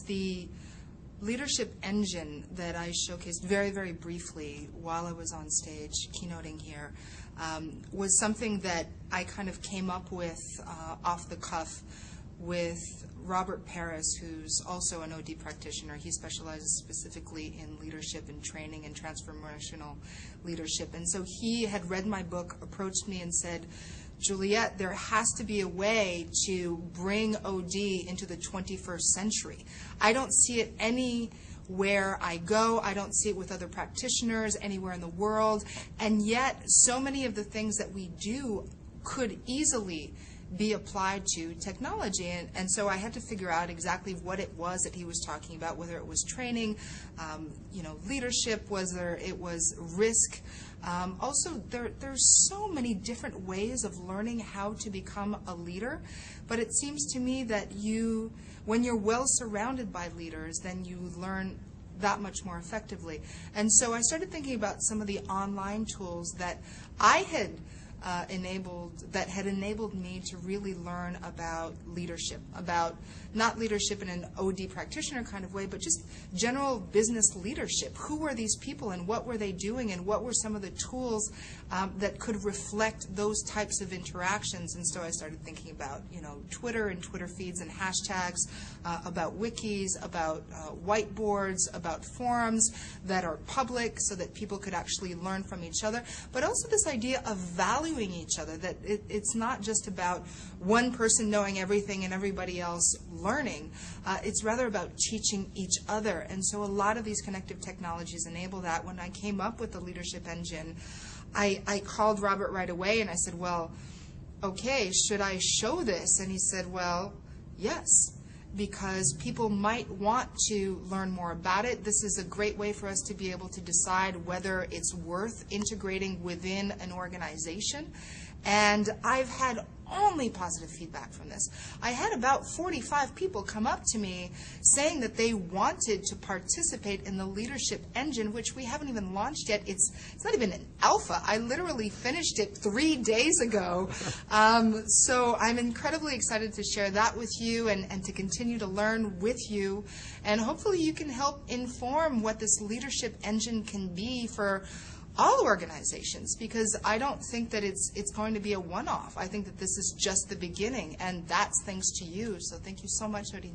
The leadership engine that I showcased very, very briefly while I was on stage keynoting here was something that I kind of came up with off the cuff with Robert Paris, who's also an OD practitioner. He specializes specifically in leadership and training and transformational leadership. And so he had read my book, approached me and said, Juliette, there has to be a way to bring OD into the 21st century. I don't see it anywhere I go. I don't see it with other practitioners anywhere in the world. And yet, so many of the things that we do could easily be applied to technology. And so I had to figure out exactly what it was that he was talking about, whether it was training, leadership, whether it was risk. Also, there's so many different ways of learning how to become a leader, but it seems to me that when you're well surrounded by leaders, then you learn that much more effectively. And so I started thinking about some of the online tools that I had that had enabled me to really learn about leadership, about not leadership in an OD practitioner kind of way, but just general business leadership. Who were these people and what were they doing and what were some of the tools that could reflect those types of interactions? And so I started thinking about, Twitter and Twitter feeds and hashtags, about wikis, about whiteboards, about forums that are public so that people could actually learn from each other, but also this idea of valuing each other, that it's not just about one person knowing everything and everybody else learning. It's rather about teaching each other. And so a lot of these connective technologies enable that. When I came up with the leadership engine, I called Robert right away and I said, well, okay, should I show this? And he said, well, yes, because people might want to learn more about it. This is a great way for us to be able to decide whether it's worth integrating within an organization. And I've had only positive feedback from this. I had about 45 people come up to me saying that they wanted to participate in the leadership engine, which we haven't even launched yet. It's not even an alpha. I literally finished it 3 days ago. So I'm incredibly excited to share that with you and to continue to learn with you. And hopefully you can help inform what this leadership engine can be for all organizations, because I don't think that it's going to be a one-off. I think that this is just the beginning, and that's thanks to you. So thank you so much, Odin.